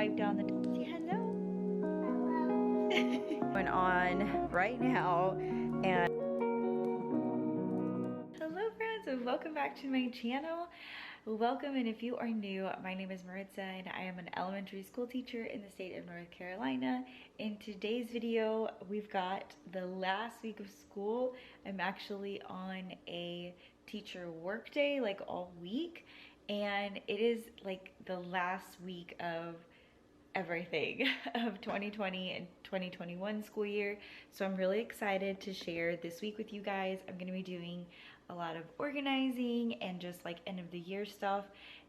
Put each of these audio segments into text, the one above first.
wipe down the, say hello. Going on right now. And hello friends, and welcome back to my channel. Welcome, and if you are new, my name is Maritza and I am an elementary school teacher in the state of North Carolina. In today's video, we've got the last week of school. I'm actually on a teacher work day, like all week, and it is like the last week of everything of 2020 and 2021 school year. So I'm really excited to share this week with you guys. I'm going to be doing a lot of organizing and just like end of the year stuff.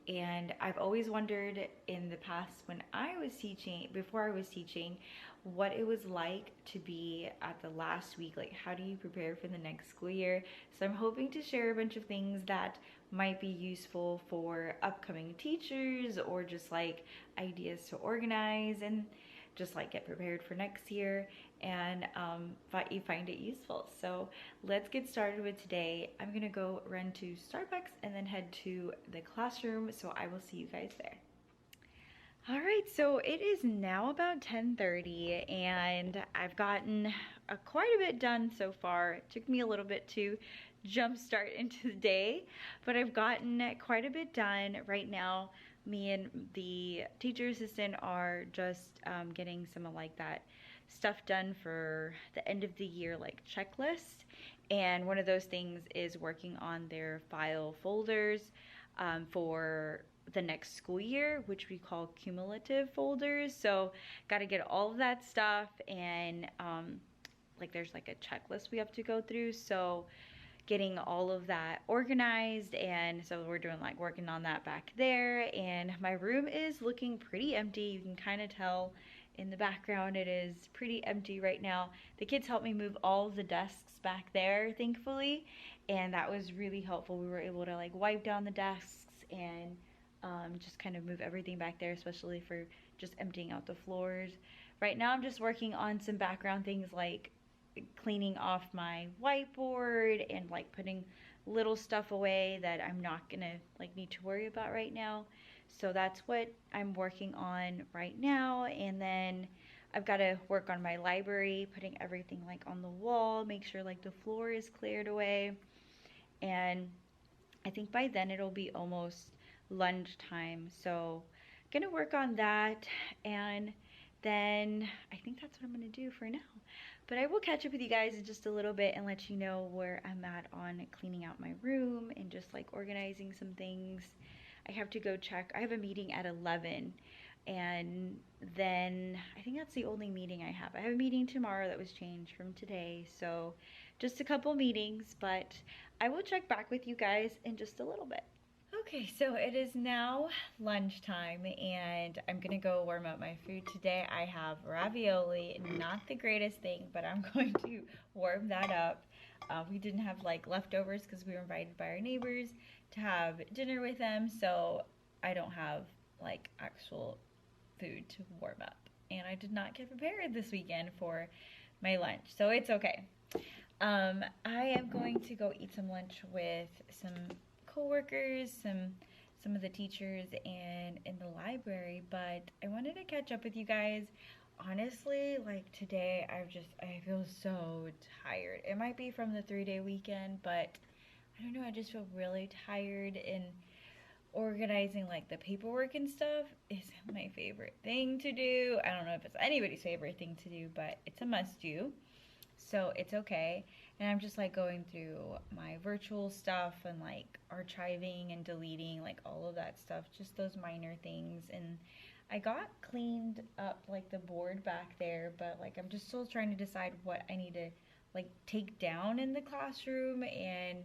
And I've always wondered in the past when I was teaching, before I was teaching, what it was like to be at the last week. Like, how do you prepare for the next school year? So I'm hoping to share a bunch of things that might be useful for upcoming teachers, or just like ideas to organize and just like get prepared for next year, and you find it useful. So let's get started with today. I'm gonna go run to Starbucks and then head to the classroom, so I will see you guys there. All right, so it is now about 10:30 and I've gotten quite a bit done so far. It took me a little bit to jumpstart into the day, but I've gotten quite a bit done. Right now, me and the teacher assistant are just getting some of like that stuff done for the end of the year, like checklist. And one of those things is working on their file folders for the next school year, which we call cumulative folders. So got to get all of that stuff, and like there's like a checklist we have to go through. So getting all of that organized, and so we're doing like working on that back there. And my room is looking pretty empty. You can kind of tell in the background it is pretty empty right now. The kids helped me move all of the desks back there, thankfully, and that was really helpful. We were able to like wipe down the desks and just kind of move everything back there, especially for just emptying out the floors. Right now I'm just working on some background things like cleaning off my whiteboard and like putting little stuff away that I'm not gonna like need to worry about right now. So that's what I'm working on right now. And then I've got to work on my library, putting everything like on the wall, make sure like the floor is cleared away. And I think by then it'll be almost lunchtime, so I'm gonna work on that, and then I think that's what I'm gonna do for now. But I will catch up with you guys in just a little bit and let you know where I'm at on cleaning out my room and just like organizing some things. I have to go check. I have a meeting at 11, and then I think that's the only meeting I have. I have a meeting tomorrow that was changed from today, so just a couple meetings, but I will check back with you guys in just a little bit. Okay, so it is now lunchtime and I'm gonna go warm up my food today. I have ravioli, not the greatest thing, but I'm going to warm that up. We didn't have like leftovers because we were invited by our neighbors to have dinner with them, so I don't have like actual food to warm up. And I did not get prepared this weekend for my lunch, so it's okay. I am going to go eat some lunch with some co-workers, some of the teachers, and in the library. But I wanted to catch up with you guys. Honestly, like today I feel so tired. It might be from the 3-day weekend, but I don't know, I just feel really tired, and organizing like the paperwork and stuff is my favorite thing to do. I don't know if it's anybody's favorite thing to do, but it's a must do. So it's okay. And I'm just like going through my virtual stuff and like archiving and deleting like all of that stuff, just those minor things. And I got cleaned up like the board back there, but like I'm just still trying to decide what I need to like take down in the classroom and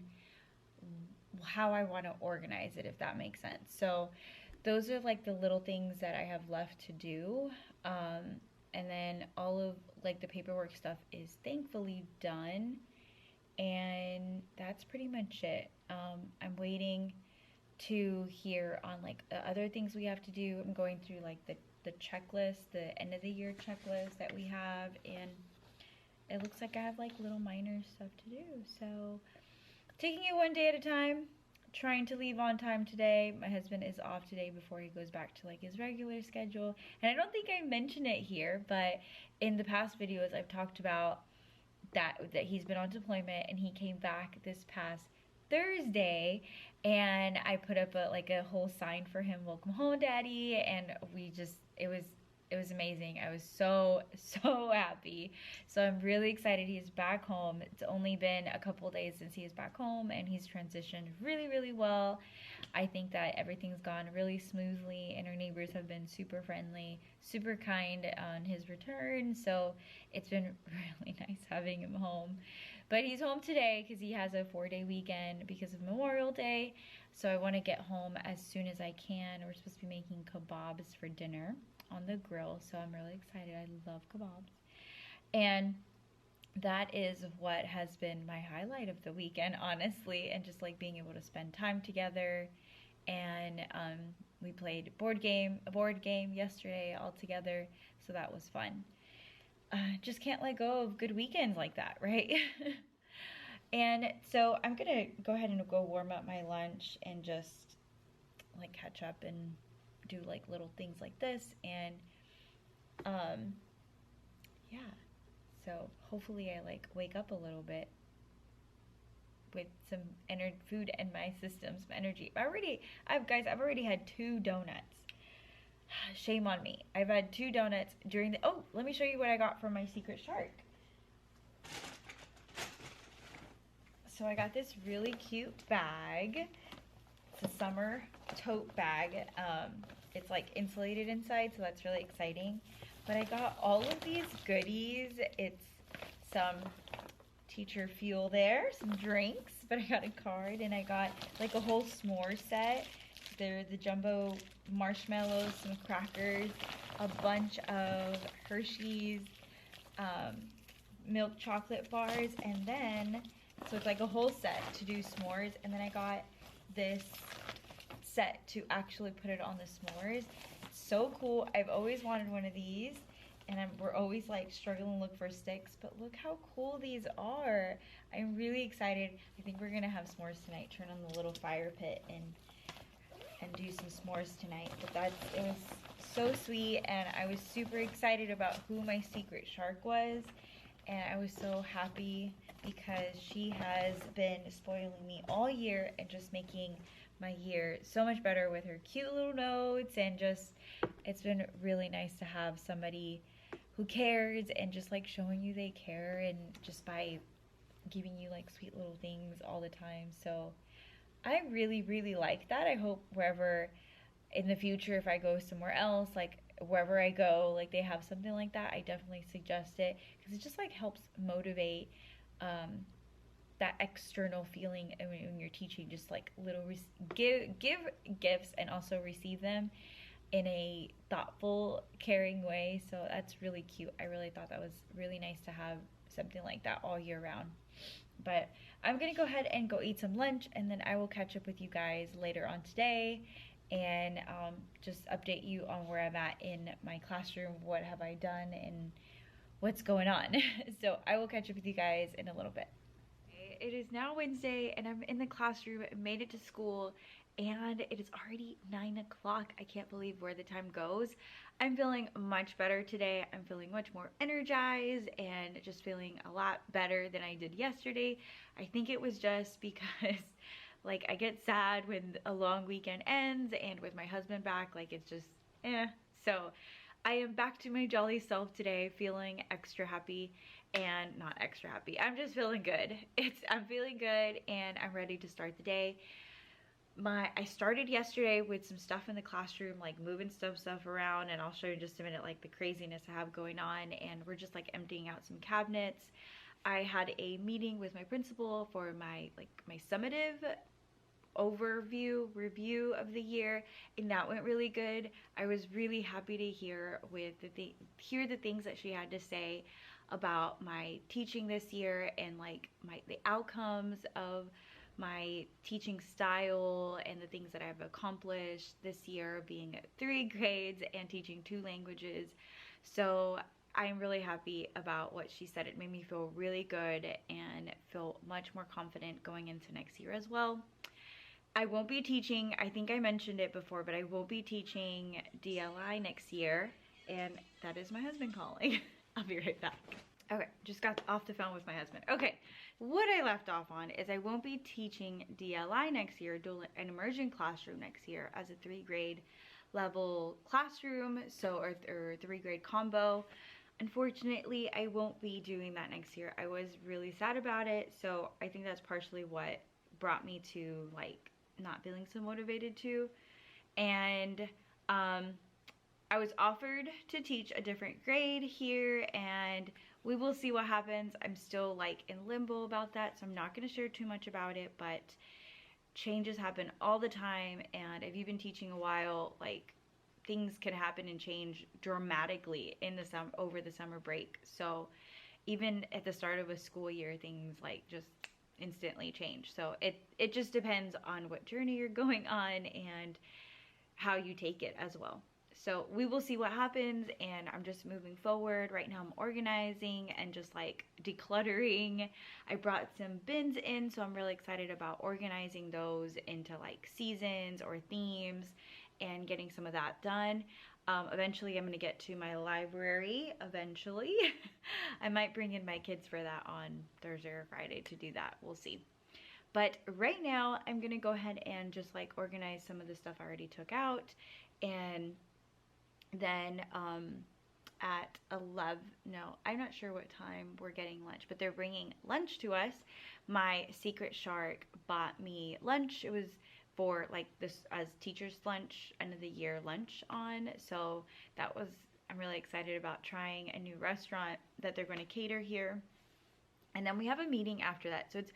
how I want to organize it, if that makes sense. So those are like the little things that I have left to do. And then all of like the paperwork stuff is thankfully done, and that's pretty much it. I'm waiting to hear on like the other things we have to do. I'm going through like the checklist, the end of the year checklist that we have, and it looks like I have like little minor stuff to do. So taking it one day at a time. trying to leave on time today. My husband is off today before he goes back to like his regular schedule. And I don't think I mentioned it here, but in the past videos I've talked about that he's been on deployment and he came back this past Thursday, and I put up a whole sign for him, "Welcome home, Daddy," and it was amazing. I was so happy. So I'm really excited he's back home. It's only been a couple days since he is back home, and he's transitioned really well. I think that everything's gone really smoothly, and our neighbors have been super friendly, super kind on his return. So it's been really nice having him home. But he's home today because he has a 4-day weekend because of Memorial Day. So I want to get home as soon as I can. We're supposed to be making kebabs for dinner on the grill, so I'm really excited. I love kebabs. And that is what has been my highlight of the weekend, honestly, and just like being able to spend time together. And we played a board game yesterday all together, so that was fun. Just can't let go of good weekends like that, right? And so I'm gonna go ahead and go warm up my lunch and just like catch up and do like little things like this. And yeah, so hopefully I like wake up a little bit with some food in my system, some energy. Guys, I've already had 2 donuts. Shame on me. I've had 2 donuts during the, oh, let me show you what I got from my Secret Shark. So I got this really cute bag. It's a summer tote bag. It's like insulated inside, so that's really exciting. But I got all of these goodies. It's some teacher fuel there, some drinks, but I got a card, and I got like a whole s'more set. They're the jumbo marshmallows, some crackers, a bunch of Hershey's milk chocolate bars, and then, so it's like a whole set to do s'mores, and then I got this set to actually put it on the s'mores. It's so cool. I've always wanted one of these, and we're always like struggling to look for sticks, but look how cool these are. I'm really excited. I think we're gonna have s'mores tonight, turn on the little fire pit and do some s'mores tonight. But it was so sweet, and I was super excited about who my Secret Shark was, and I was so happy because she has been spoiling me all year and just making my year so much better with her cute little notes, and just, it's been really nice to have somebody who cares and just like showing you they care, and just by giving you like sweet little things all the time. So I really like that. I hope wherever in the future, if I go somewhere else, like wherever I go, like they have something like that, I definitely suggest it, because it just like helps motivate that external feeling when you're teaching, just like little give gifts and also receive them in a thoughtful, caring way. So that's really cute. I really thought that was really nice to have something like that all year round. But I'm gonna go ahead and go eat some lunch, and then I will catch up with you guys later on today, and just update you on where I'm at in my classroom, what have I done, and what's going on. So I will catch up with you guys in a little bit. It is now Wednesday, and I'm in the classroom. I made it to school, and it is already 9 o'clock. I can't believe where the time goes. I'm feeling much better today. I'm feeling much more energized and just feeling a lot better than I did yesterday. I think it was just because like I get sad when a long weekend ends, and with my husband back, like it's just So I am back to my jolly self today, feeling extra happy, and not extra happy. I'm just feeling good. I'm feeling good, and I'm ready to start the day. I started yesterday with some stuff in the classroom, like moving stuff around, and I'll show you in just a minute like the craziness I have going on, and we're just like emptying out some cabinets. I had a meeting with my principal for my summative review of the year, and that went really good. I was really happy to hear the things that she had to say about my teaching this year, and like the outcomes of my teaching style, and the things that I've accomplished this year, being at 3 grades and teaching 2 languages. So I'm really happy about what she said. It made me feel really good and feel much more confident going into next year as well. I won't be teaching, I think I mentioned it before, but I won't be teaching DLI next year, and that is my husband calling. I'll be right back. Okay, just got off the phone with my husband. Okay, what I left off on is I won't be teaching DLI next year, an immersion classroom next year, as a 3 grade level classroom, so or 3 grade combo. Unfortunately, I won't be doing that next year. I was really sad about it, so I think that's partially what brought me to like not feeling so motivated to. And I was offered to teach a different grade here, and we will see what happens. I'm still like in limbo about that, so I'm not going to share too much about it, but changes happen all the time, and if you've been teaching a while, like things can happen and change dramatically in the over the summer break. So even at the start of a school year, things like just instantly change. So it just depends on what journey you're going on and how you take it as well. So we will see what happens, and I'm just moving forward. Right now I'm organizing and just like decluttering. I brought some bins in, so I'm really excited about organizing those into like seasons or themes and getting some of that done. Eventually I'm gonna get to my library eventually. I might bring in my kids for that on Thursday or Friday to do that, we'll see. But right now I'm gonna go ahead and just like organize some of the stuff I already took out, and then at 11, no, I'm not sure what time we're getting lunch, but they're bringing lunch to us. My secret shark bought me lunch. It was for like this as teacher's lunch, end of the year lunch on. So that was, I'm really excited about trying a new restaurant that they're going to cater here. And then we have a meeting after that. So it's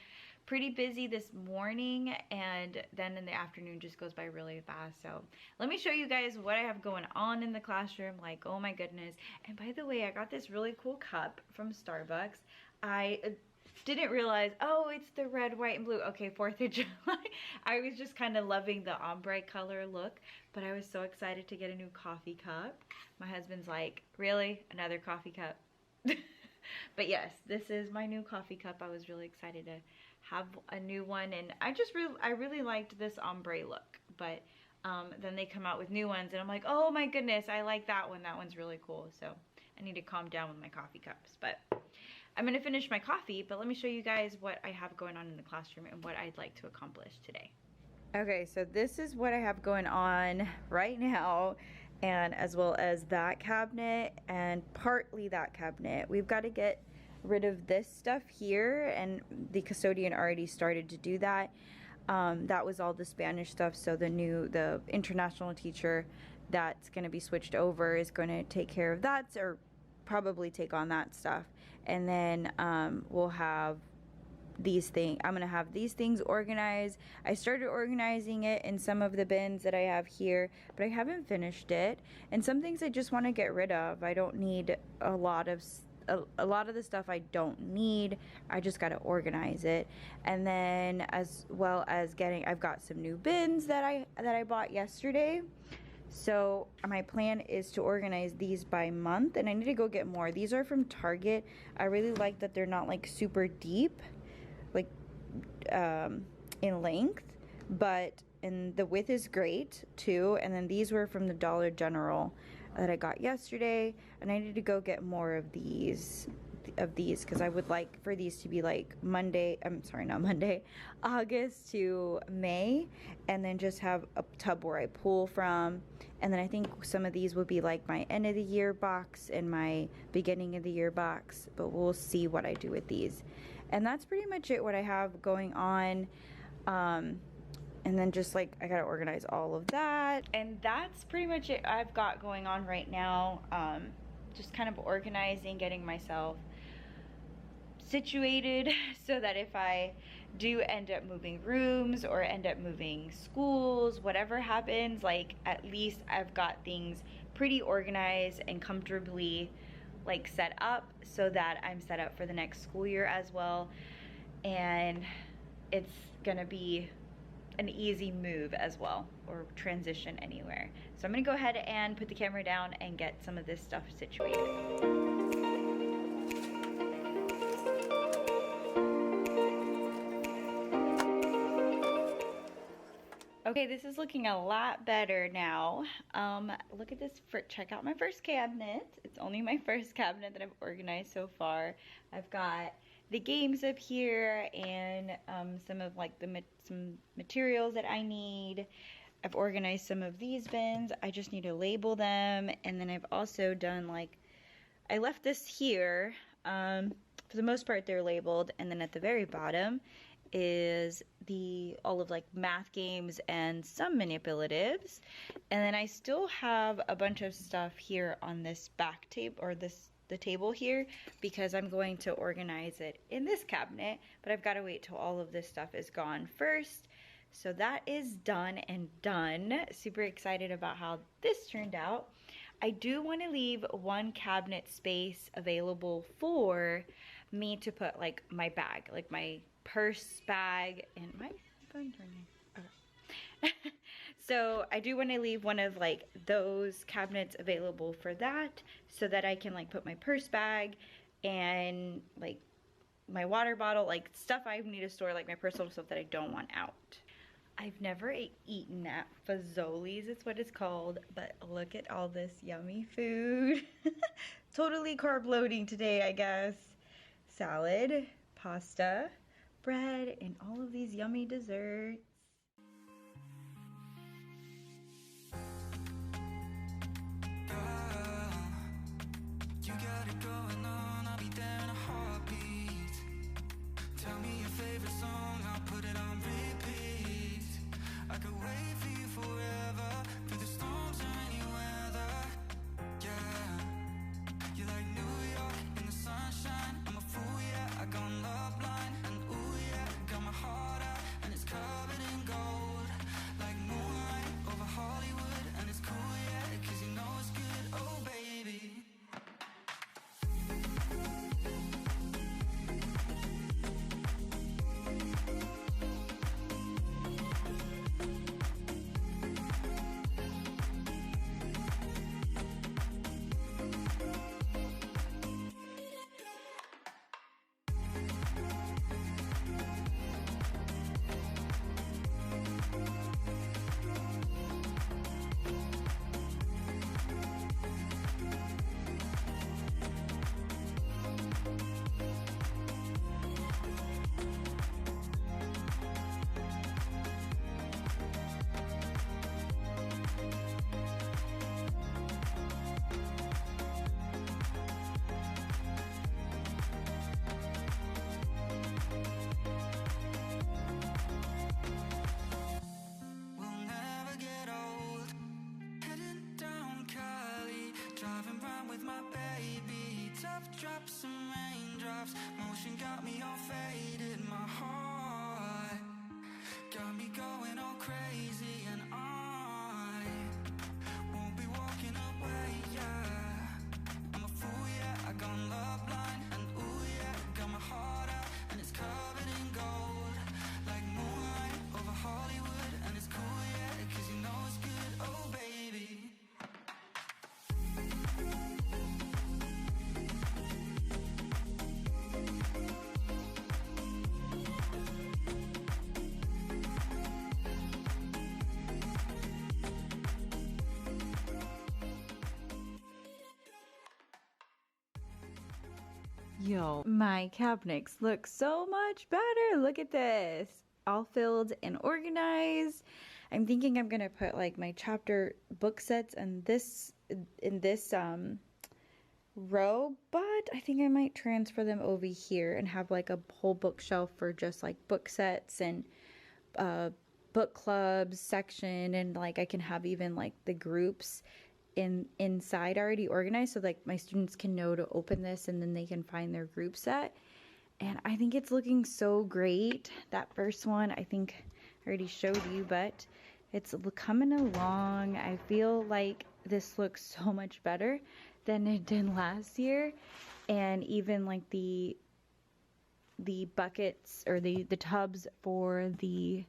pretty busy this morning, and then in the afternoon just goes by really fast. So let me show you guys what I have going on in the classroom. Like, oh my goodness. And by the way, I got this really cool cup from Starbucks. I didn't realize, oh, it's the red, white, and blue. Okay, 4th of July. I was just kind of loving the ombre color look, but I was so excited to get a new coffee cup. My husband's like, really? Another coffee cup? But yes, this is my new coffee cup. I was really excited to have a new one, and I really liked this ombre look, but then they come out with new ones and I'm like, oh my goodness, I like that one. That one's really cool. So I need to calm down with my coffee cups, but I'm gonna finish my coffee. But let me show you guys what I have going on in the classroom and what I'd like to accomplish today. Okay, so this is what I have going on right now, and as well as that cabinet and partly that cabinet. We've got to get rid of this stuff here, and the custodian already started to do that. That was all the Spanish stuff, so the international teacher that's going to be switched over is going to take care of that, or probably take on that stuff. And then we'll have these things. I'm gonna have these things organized. I started organizing it in some of the bins that I have here, but I haven't finished it. And some things I just want to get rid of. I don't need a lot of the stuff I don't need. I just got to organize it. And then as well as I've got some new bins that I bought yesterday. So my plan is to organize these by month, and I need to go get more. These are from Target. I really like that they're not like super deep, like in length, and the width is great too. And then these were from the Dollar General that I got yesterday, and I need to go get more of these because I would like for these to be like August to May, and then just have a tub where I pull from. And then I think some of these will be like my end of the year box and my beginning of the year box, but we'll see what I do with these. And that's pretty much it, what I have going on. And then just like I gotta organize all of that, and that's pretty much it I've got going on right now. Just kind of organizing, getting myself situated so that if I do end up moving rooms or end up moving schools, whatever happens, like at least I've got things pretty organized and comfortably like set up, so that I'm set up for the next school year as well. And it's gonna be an easy move as well, or transition anywhere. So I'm gonna go ahead and put the camera down and get some of this stuff situated. Okay, this is looking a lot better now. Look at this, check out my first cabinet. It's only my first cabinet that I've organized so far. I've got the games up here and some of like some materials that I need. I've organized some of these bins. I just need to label them. And then I've also done like, I left this here. For the most part they're labeled, and then at the very bottom is all of like math games and some manipulatives. And then I still have a bunch of stuff here on this back table, or the table here, because I'm going to organize it in this cabinet, but I've got to wait till all of this stuff is gone first. So that is done and done. Super excited about how this turned out. I do want to leave one cabinet space available for me to put like my bag, like my purse, bag, and my phone turning. Okay. So I do want to leave one of like those cabinets available for that, so that I can like put my purse, bag, and like my water bottle, like stuff I need to store, like my personal stuff that I don't want out. I've never eaten at Fazoli's, it's what it's called, but look at all this yummy food. Totally carb loading today, I guess. Salad, pasta, bread, and all of these yummy desserts. You got it going on, I'll be there in a heartbeat. Tell me your favorite song, I'll put it on repeat. I could wait for you forever, through the storms or any weather. Yeah, you're like New York in the sunshine. I'm a fool, yeah, I got love blind. And ooh yeah, got my heart out, and it's covered in gold. Like moonlight over Hollywood, and it's cool, yeah, 'cause you know it's good, oh baby. Drops and raindrops, motion got me all faded. My heart got me going all crazy, and I won't be walking away, yeah. I'm a fool, yeah, I got love blind. And ooh yeah, got my heart out, and it's covered in gold. Like moonlight over Hollywood, and it's cool, yeah, 'cause you know it's good, oh baby. Yo, my cabinets look so much better. Look at this. All filled and organized. I'm thinking I'm gonna put like my chapter book sets and in this row, but I think I might transfer them over here and have like a whole bookshelf for just like book sets and book clubs section, and like I can have even like the groups inside already organized, so like my students can know to open this and then they can find their group set. And I think it's looking so great. That first one I think I already showed you, but it's coming along. I feel like this looks so much better than it did last year. And even like the buckets or the tubs for the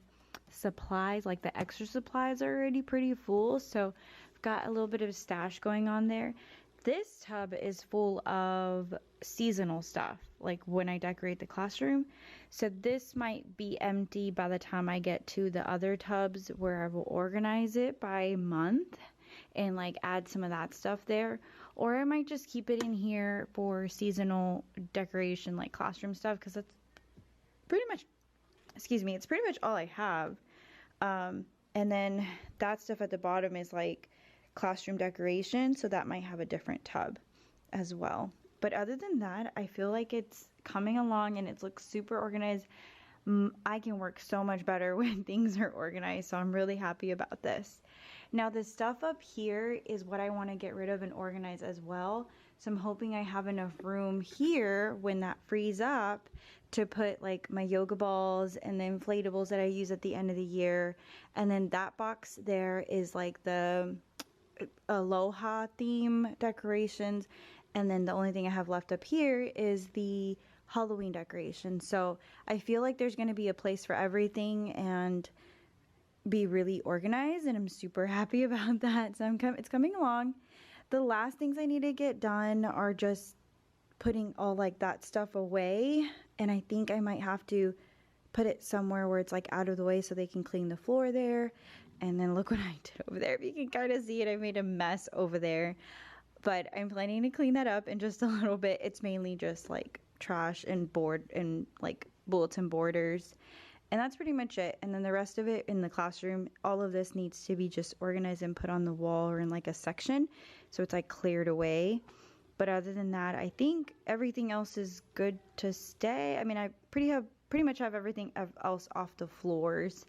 supplies, like the extra supplies, are already pretty full, so I've got a little bit of a stash going on there. this tub is full of seasonal stuff, like when I decorate the classroom. So this might be empty by the time I get to the other tubs where I will organize it by month and like add some of that stuff there. Or I might just keep it in here for seasonal decoration, like classroom stuff, because that's pretty much, excuse me, it's pretty much all I have. And then that stuff at the bottom is like classroom decoration, so that might have a different tub as well. But other than that, I feel like it's coming along and it looks super organized. I can work so much better when things are organized, so I'm really happy about this. Now the stuff up here is what I want to get rid of and organize as well. So I'm hoping I have enough room here when that frees up to put like my yoga balls and the inflatables that I use at the end of the year. And then that box there is like the Aloha theme decorations, and then the only thing I have left up here is the Halloween decoration. So I feel like there's going to be a place for everything and be really organized, and I'm super happy about that. So it's coming along. The last things I need to get done are just putting all like that stuff away, and I think I might have to put it somewhere where it's like out of the way so they can clean the floor there. And then look what I did over there. If you can kind of see it, I made a mess over there. But I'm planning to clean that up in just a little bit. It's mainly just like trash and board and like bulletin borders. And that's pretty much it. And then the rest of it in the classroom, all of this needs to be just organized and put on the wall or in like a section, so it's like cleared away. But other than that, I think everything else is good to stay. I mean, I pretty much have everything else off the floors.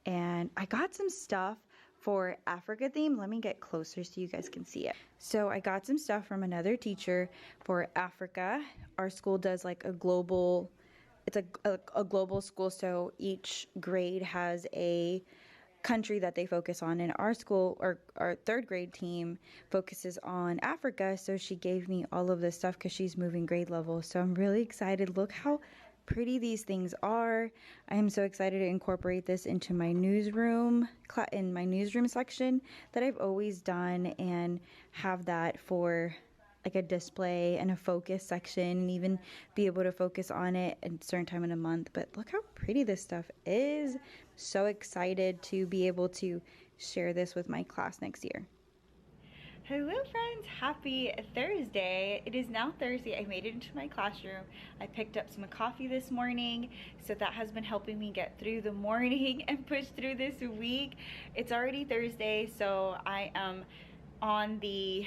And I got some stuff for Africa theme. Let me get closer so you guys can see it. So I got some stuff from another teacher for Africa. Our school does like a global, it's a global school, so each grade has a country that they focus on. And our school, or our third grade team, focuses on Africa. So she gave me all of this stuff because she's moving grade level. So I'm really excited. Look how pretty these things are. I am so excited to incorporate this into my newsroom, in my newsroom section that I've always done, and have that for like a display and a focus section, and even be able to focus on it at a certain time in a month. But look how pretty this stuff is. So excited to be able to share this with my class next year. Hello friends, happy Thursday. It is now Thursday. I made it into my classroom. I picked up some coffee this morning, so that has been helping me get through the morning and push through this week. It's already Thursday, so I am on the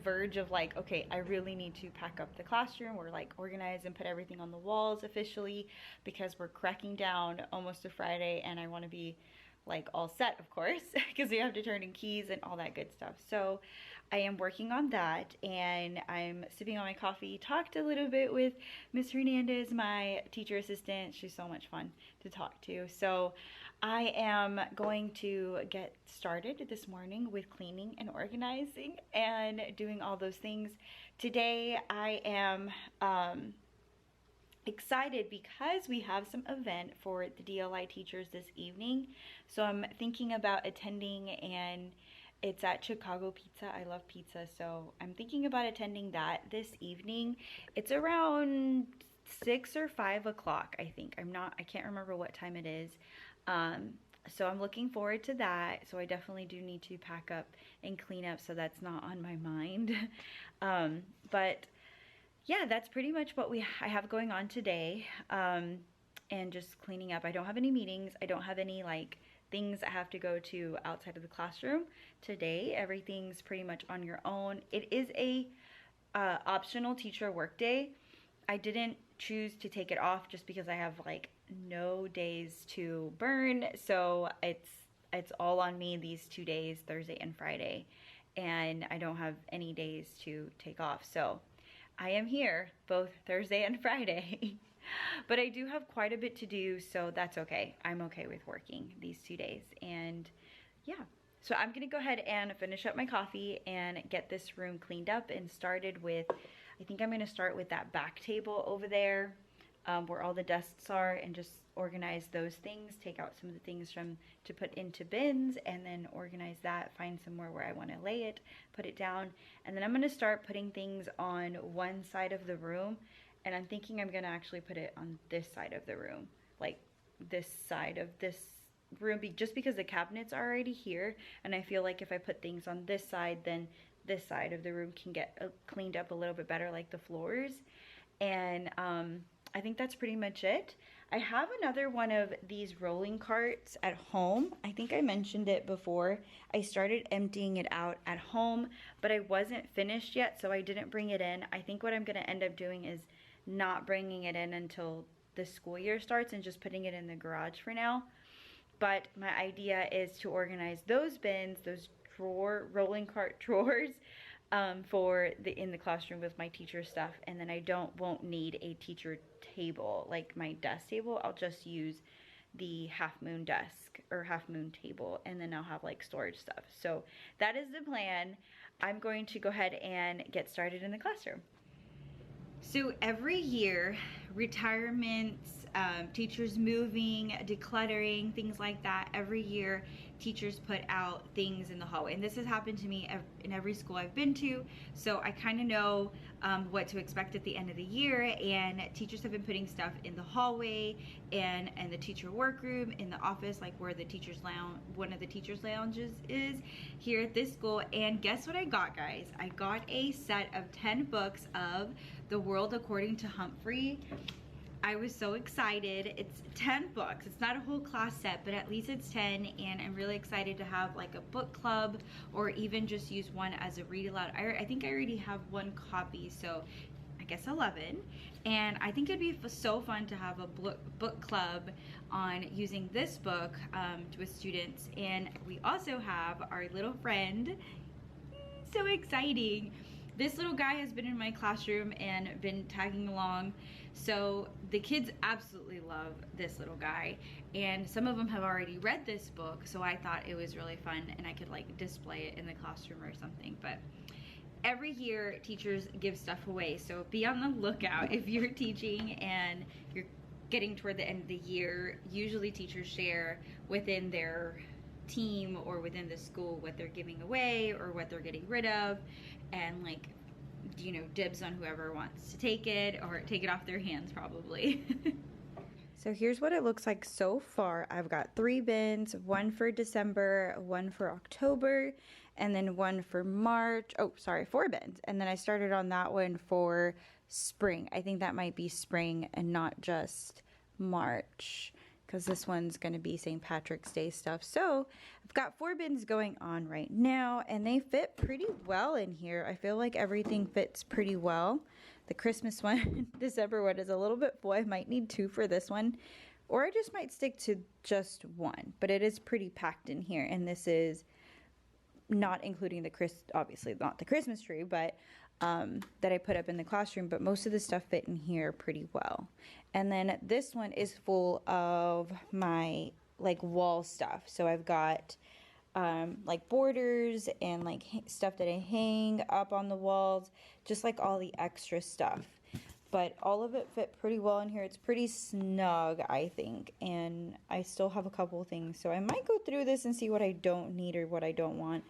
verge of like, okay, I really need to pack up the classroom or like organize and put everything on the walls officially, because we're cracking down almost to Friday and I want to be like all set, of course, because we have to turn in keys and all that good stuff. So I am working on that, and I'm sipping on my coffee. Talked a little bit with Miss Hernandez, my teacher assistant. She's so much fun to talk to. So I am going to get started this morning with cleaning and organizing and doing all those things. Today I am excited because we have some event for the DLI teachers this evening. So I'm thinking about attending, and it's at Chicago Pizza. I love pizza, so I'm thinking about attending that this evening. It's around 6 or 5 o'clock, I think. I can't remember what time it is. So I'm looking forward to that. So I definitely do need to pack up and clean up, so that's not on my mind. But yeah, that's pretty much what I have going on today, and just cleaning up. I don't have any meetings. I don't have any like things I have to go to outside of the classroom today. Everything's pretty much on your own. It is a optional teacher work day. I didn't choose to take it off just because I have like no days to burn, so it's all on me these 2 days, Thursday and Friday, and I don't have any days to take off. So I am here both Thursday and Friday, but I do have quite a bit to do, so that's okay. I'm okay with working these 2 days. And yeah, so I'm gonna go ahead and finish up my coffee and get this room cleaned up and started with, I think I'm gonna start with that back table over there, where all the desks are, and just organize those things, take out some of the things to put into bins, and then organize that, find somewhere where I want to lay it, put it down, and then I'm going to start putting things on one side of the room, and I'm thinking I'm going to actually put it on this side of the room, like this side of this room, just because the cabinets are already here, and I feel like if I put things on this side, then this side of the room can get cleaned up a little bit better, like the floors. And I think that's pretty much it. I have another one of these rolling carts at home. I think I mentioned it before. I started emptying it out at home, but I wasn't finished yet, so I didn't bring it in. I think what I'm gonna end up doing is not bringing it in until the school year starts and just putting it in the garage for now. But my idea is to organize those bins, those rolling cart drawers, in the classroom with my teacher stuff, and then I won't need a teacher table like my desk table. I'll just use the half moon desk or half moon table, and then I'll have like storage stuff. So that is the plan. I'm going to go ahead and get started in the classroom. So every year, retirements, teachers moving, decluttering, things like that, every year teachers put out things in the hallway. And this has happened to me in every school I've been to, so I kind of know what to expect at the end of the year. And teachers have been putting stuff in the hallway and the teacher workroom, in the office, like where the teacher's lounge, one of the teacher's lounges is here at this school. And guess what I got, guys? I got a set of 10 books of The World According to Humphrey. I was so excited. It's 10 books. It's not a whole class set, but at least it's 10, and I'm really excited to have like a book club, or even just use one as a read aloud. I think I already have one copy, so I guess 11. And I think it'd be so fun to have a book club on using this book with students. And we also have our little friend. So exciting. This little guy has been in my classroom and been tagging along, so the kids absolutely love this little guy, and some of them have already read this book, so I thought it was really fun and I could like display it in the classroom or something. But every year teachers give stuff away, so be on the lookout if you're teaching and you're getting toward the end of the year. Usually teachers share within their team or within the school what they're giving away or what they're getting rid of, and like, you know, dibs on whoever wants to take it, or take it off their hands probably. So here's what it looks like so far. I've got 3 bins, one for December, one for October, and then one for March. Oh, sorry, 4 bins. And then I started on that one for spring. I think that might be spring and not just March, because this one's going to be St. Patrick's Day stuff. So I've got 4 bins going on right now, and they fit pretty well in here. I feel like everything fits pretty well. The Christmas one, December one, is a little bit full. I might need 2 for this one, or I just might stick to just 1. But it is pretty packed in here, and this is not including obviously not the Christmas tree, but that I put up in the classroom, but most of the stuff fit in here pretty well. And then this one is full of my like wall stuff. So I've got like borders and like stuff that I hang up on the walls, just like all the extra stuff. But all of it fit pretty well in here. It's pretty snug, I think, and I still have a couple of things. So I might go through this and see what I don't need or what I don't want.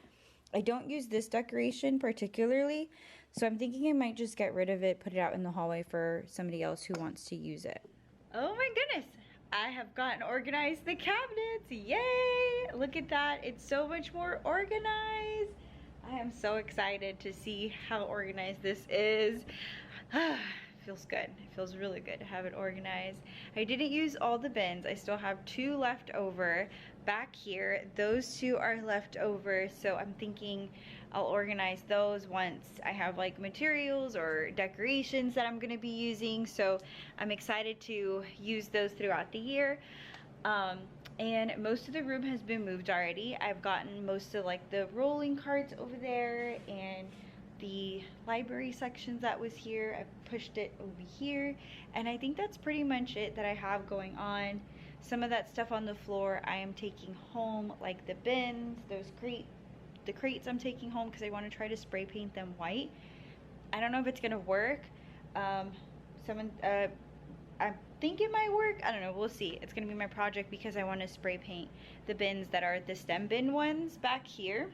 I don't use this decoration particularly, so I'm thinking I might just get rid of it, put it out in the hallway for somebody else who wants to use it. Oh my goodness, I have gotten organized the cabinets. Yay! Look at that, it's so much more organized. I am so excited to see how organized this is. Feels good. It feels really good to have it organized. I didn't use all the bins. I still have 2 left over back here. Those 2 are left over, so I'm thinking I'll organize those once I have like materials or decorations that I'm going to be using. So I'm excited to use those throughout the year. And most of the room has been moved already. I've gotten most of like the rolling carts over there, and the library sections that was here, I've pushed it over here, and I think that's pretty much it that I have going on. Some of that stuff on the floor I am taking home, like the bins, the crates I'm taking home because I want to try to spray paint them white. I don't know if it's gonna work. I'm think it might work. I don't know, we'll see. It's gonna be my project because I want to spray paint the bins that are the stem bin ones back here.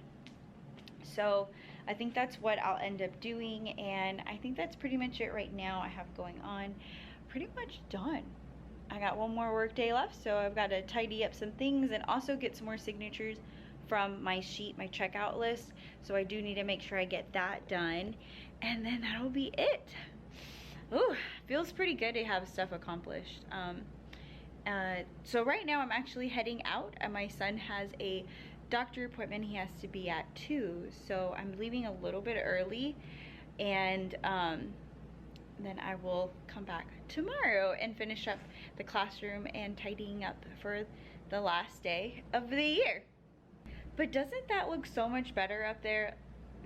So I think that's what I'll end up doing, and I think that's pretty much it right now I have going on. Pretty much done. I got one more work day left, so I've got to tidy up some things and also get some more signatures from my sheet, my checkout list. So I do need to make sure I get that done, and then that'll be it. Ooh, feels pretty good to have stuff accomplished. So right now I'm actually heading out, and my son has a doctor appointment he has to be at 2, so I'm leaving a little bit early, and then I will come back tomorrow and finish up the classroom and tidying up for the last day of the year. But doesn't that look so much better up there?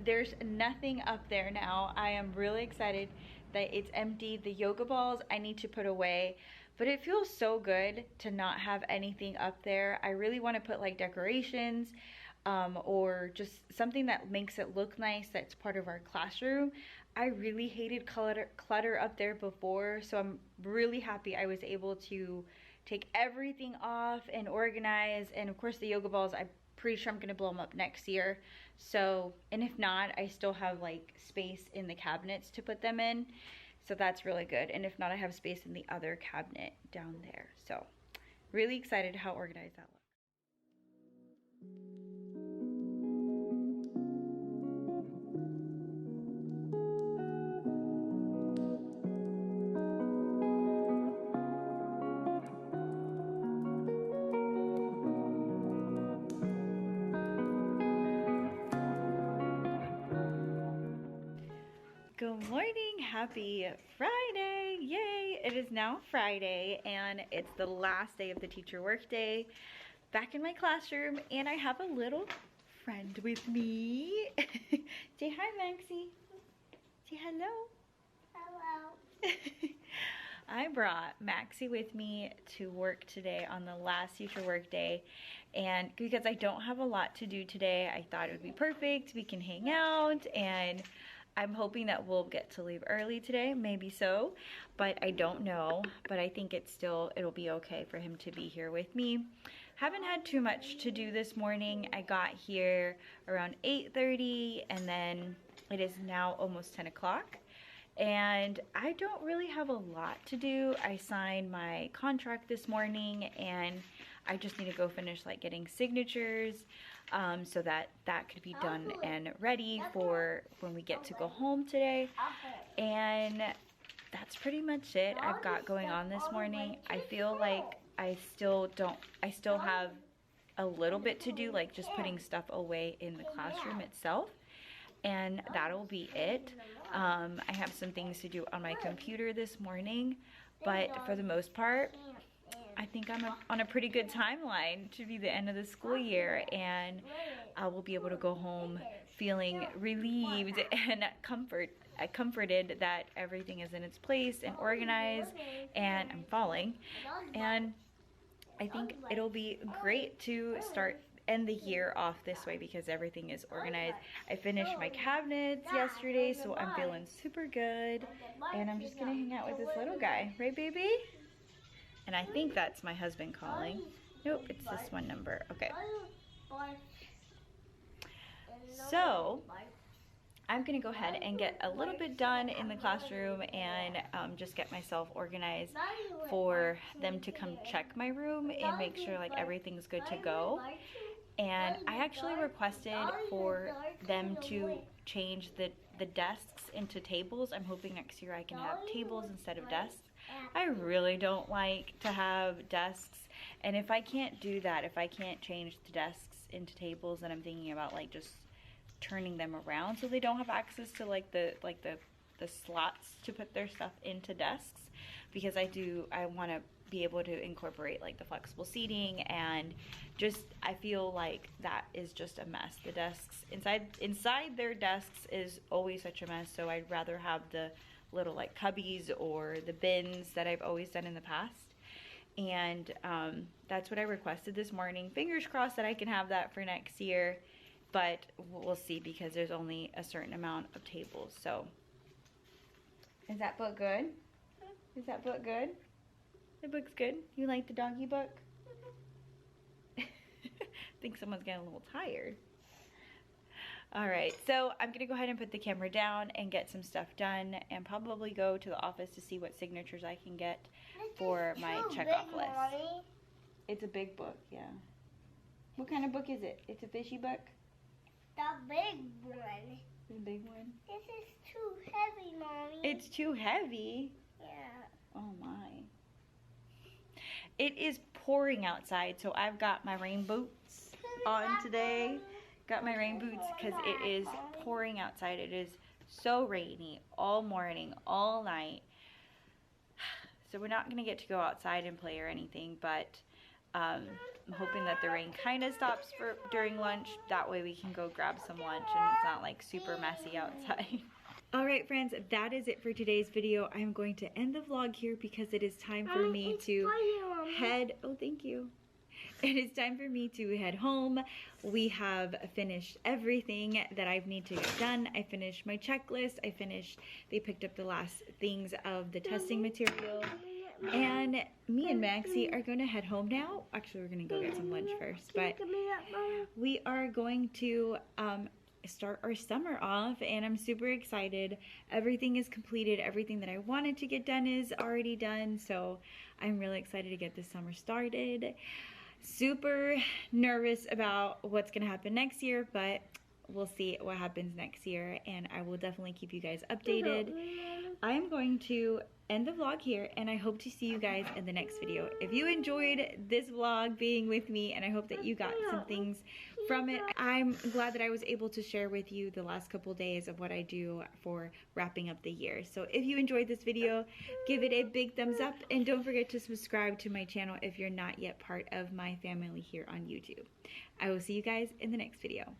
There's nothing up there now. I am really excited that it's empty. The yoga balls I need to put away, but it feels so good to not have anything up there. I really want to put like decorations or just something that makes it look nice that's part of our classroom. I really hated clutter up there before, so I'm really happy I was able to take everything off and organize. And of course the yoga balls, I'm pretty sure I'm gonna blow them up next year. So, and if not, I still have like space in the cabinets to put them in. So that's really good. And if not, I have space in the other cabinet down there. So really excited how organized that looks. Good morning, happy Friday, yay! It is now Friday and it's the last day of the teacher workday. Back in my classroom, and I have a little friend with me. Say hi, Maxie. Say hello. Hello. I brought Maxie with me to work today on the last teacher workday, and because I don't have a lot to do today, I thought it would be perfect. We can hang out, and I'm hoping that we'll get to leave early today, maybe so, but I don't know. But I think it'll be okay for him to be here with me. Haven't had too much to do this morning. I got here around 8:30, and then it is now almost 10 o'clock. And I don't really have a lot to do. I signed my contract this morning, and I just need to go finish like getting signatures so that could be done and ready for when we get to go home today. And that's pretty much it I've got going on this morning. I feel like I still have a little bit to do, like just putting stuff away in the classroom itself. And that'll be it. I have some things to do on my computer this morning, but for the most part, I think I'm on a pretty good timeline to be the end of the school year, and I will be able to go home feeling relieved and comforted that everything is in its place and organized, and I'm falling. And I think it'll be great to end the year off this way because everything is organized. I finished my cabinets yesterday, so I'm feeling super good, and I'm just gonna hang out with this little guy, right baby? And I think that's my husband calling. Nope, it's this one number. Okay, so I'm gonna go ahead and get a little bit done in the classroom and just get myself organized for them to come check my room and make sure like everything's good to go. And I actually requested for them to change the desks into tables. I'm hoping next year I can have tables instead of desks. I really don't like to have desks, and if I can't do that, if I can't change the desks into tables, then I'm thinking about like just turning them around so they don't have access to like the slots to put their stuff into desks, because I want to be able to incorporate like the flexible seating, and just I feel like that is just a mess. The desks inside their desks is always such a mess, so I'd rather have the little like cubbies or the bins that I've always done in the past. And that's what I requested this morning. Fingers crossed that I can have that for next year, but we'll see because there's only a certain amount of tables. So is that book good? Is that book good? The book's good. You like the doggy book? I think someone's getting a little tired. All right, so I'm gonna go ahead and put the camera down and get some stuff done and probably go to the office to see what signatures I can get for my checkoff list. Mommy. It's a big book, yeah. What kind of book is it? It's a fishy book? The big one. The big one? This is too heavy, Mommy. It's too heavy. Yeah. Oh my. It is pouring outside, so I've got my rain boots on today. Got my rain boots because it is pouring outside. It is so rainy all morning, all night. So we're not gonna get to go outside and play or anything, but I'm hoping that the rain kind of stops for during lunch. That way we can go grab some lunch and it's not like super messy outside. All right, friends, that is it for today's video. I'm going to end the vlog here because it is time for me to head. Oh, thank you. It is time for me to head home. We have finished everything that I need to get done. I finished my checklist. They picked up the last things of the testing material. And me and Maxie are going to head home now. Actually, we're going to go get some lunch first. But we are going to start our summer off, and I'm super excited. Everything is completed. Everything that I wanted to get done is already done. So I'm really excited to get this summer started. Super nervous about what's gonna happen next year, but we'll see what happens next year, and I will definitely keep you guys updated. I am going to end the vlog here, and I hope to see you guys in the next video. If you enjoyed this vlog being with me, and I hope that you got some things from it, I'm glad that I was able to share with you the last couple days of what I do for wrapping up the year. So if you enjoyed this video, give it a big thumbs up, and don't forget to subscribe to my channel if you're not yet part of my family here on YouTube. I will see you guys in the next video.